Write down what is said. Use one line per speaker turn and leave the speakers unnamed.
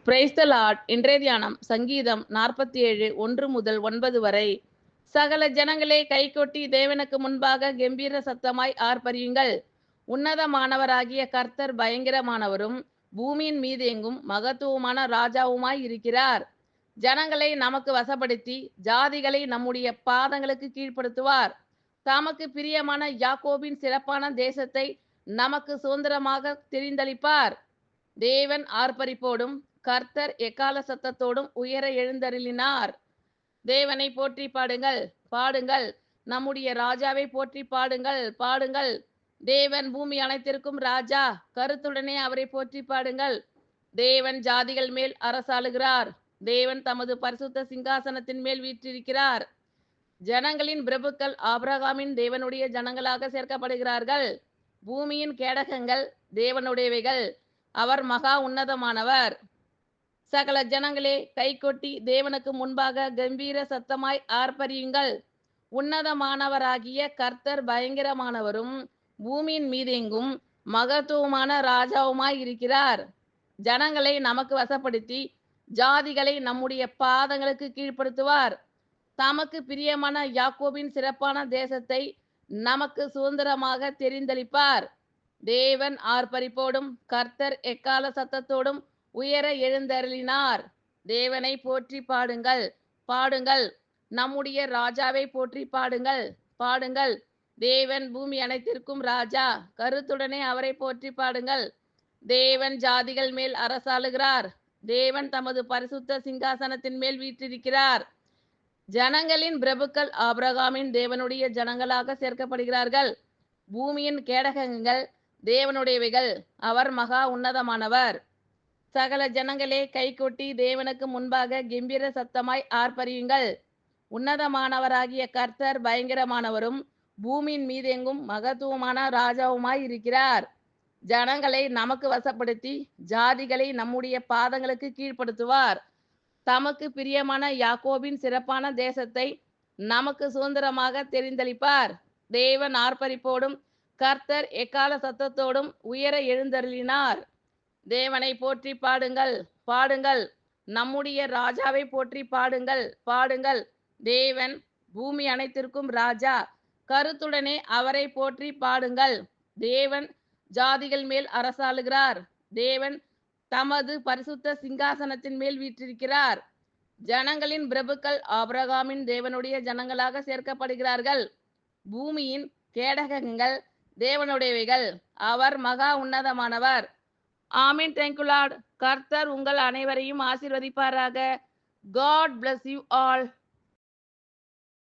Praise the Lord. இன்றைய தியானம் சங்கீதம் 47 1 முதல் 9 வரை. சகல ஜனங்களே கைகொட்டி தேவனுக்கு முன்பாக கெம்பீர சத்தமாய் ஆர்ப்பரியுங்கள். உன்னதமானவராகிய கர்த்தர் பயங்கரமானவரும் பூமியின் மீது எங்கும் மகத்துவமான ராஜாவுமாய் இருக்கிறார். ஜனங்களை நமக்கு வசப்படுத்தி ஜாதிகளை நம்முடைய பாதங்களுக்கு கீழ்ப்படுத்துவார். தமக்கு பிரியமான யாக்கோபின் சிறப்பான தேசத்தை நமக்கு சுதந்திரமாக தெரிந்தளிப்பார். தேவன் ஆர்ப்பரிப்போடும் கர்த்தர் எக்கால சத்தத்தோடும் உயர எழுந்தருளினார். தேவனை போற்றி பாடுங்கள், பாடுங்கள். நம்முடைய ராஜாவை போற்றி பாடுங்கள், பாடுங்கள். தேவன் பூமி அனைத்திற்கும் ராஜா, கருத்துடனே அவரை போற்றி பாடுங்கள். தேவன் ஜாதிகள் மேல் அரசாளுகிறார். தேவன் தமது பரிசுத்த சிங்காசனத்தின் மேல் வீற்றிருக்கிறார். ஜனங்களின் பிரபுக்கள் ஆபிரகாமின் தேவனுடைய ஜனங்களாக சேர்க்கப்படுகிறார்கள். பூமியின் கேடகங்கள் தேவனுடையவைகள், அவர் மகா உன்னதமானவர். சகல ஜனங்களே கைகொட்டி தேவனுக்கு முன்பாக கம்பீர சத்தமாய் ஆர்ப்பரியுங்கள். உன்னதமானவராகிய கர்த்தர் பயங்கரமானவரும் பூமியின் மீதெங்கும் மகத்துவமான ராஜாவுமாய் இருக்கிறார். ஜனங்களை நமக்கு வசப்படுத்தி ஜாதிகளை நம்முடைய பாதங்களுக்கு கீழ்ப்படுத்துவார். தமக்கு பிரியமான யாக்கோபின் சிறப்பான தேசத்தை நமக்கு சுதந்திரமாக தெரிந்தளிப்பார். தேவன் ஆர்ப்பரிப்போடும் கர்த்தர் எக்கால சத்தத்தோடும் உயர எழுந்தருளினார். தேவனை போற்றி பாடுங்கள், பாடுங்கள். நம்முடைய ராஜாவை போற்றி பாடுங்கள், பாடுங்கள். தேவன் பூமி அனைத்திற்கும் ராஜா, கருத்துடனே அவரை போற்றி பாடுங்கள். தேவன் ஜாதிகள் மேல் அரசாளுகிறார். தேவன் தமது பரிசுத்த சிங்காசனத்தின் மேல் வீற்றிருக்கிறார். ஜனங்களின் பிரபுக்கள் ஆபிரகாமின் தேவனுடைய ஜனங்களாக சேர்க்கப்படுகிறார்கள். பூமியின் கேடகங்கள் தேவனுடையவைகள், அவர் மகா உன்னதமானவர். சகல ஜனங்களே கைகொட்டி தேவனுக்கு முன்பாக கெம்பீர சத்தமாய் ஆர்ப்பரியுங்கள். உன்னதமானவராகிய கர்த்தர் பயங்கரமானவரும் பூமியின் மீதெங்கும் மகத்துவமான ராஜாவுமாய் இருக்கிறார். ஜனங்களை நமக்கு வசப்படுத்தி ஜாதிகளை நம்முடைய பாதங்களுக்கு கீழ்ப்படுத்துவார். தமக்கு பிரியமான யாக்கோபின் சிறப்பான தேசத்தை நமக்கு சுதந்திரமாக தெரிந்தளிப்பார். தேவன் ஆர்ப்பரிப்போடும் கர்த்தர் எக்கால சத்தத்தோடும் உயர எழுந்தருளினார். தேவனை போற்றி பாடுங்கள், பாடுங்கள். நம்முடைய ராஜாவை போற்றி பாடுங்கள், பாடுங்கள். தேவன் பூமி அனைத்திற்கும் ராஜா, கருத்துடனே அவரை போற்றி பாடுங்கள். தேவன் ஜாதிகள் மேல் அரசாளுகிறார். தேவன் தமது பரிசுத்த சிங்காசனத்தின் மேல் வீற்றிருக்கிறார். ஜனங்களின் பிரபுக்கள் ஆபிரகாமின் தேவனுடைய ஜனங்களாக சேர்க்கப்படுகிறார்கள். பூமியின் கேடகங்கள் தேவனுடையவைகள், அவர் மகா உன்னதமானவர். ஆமீன். Thank you Lord. கர்த்தர் உங்கள் அனைவரையும் ஆசீர்வதிப்பாராக. God bless you all.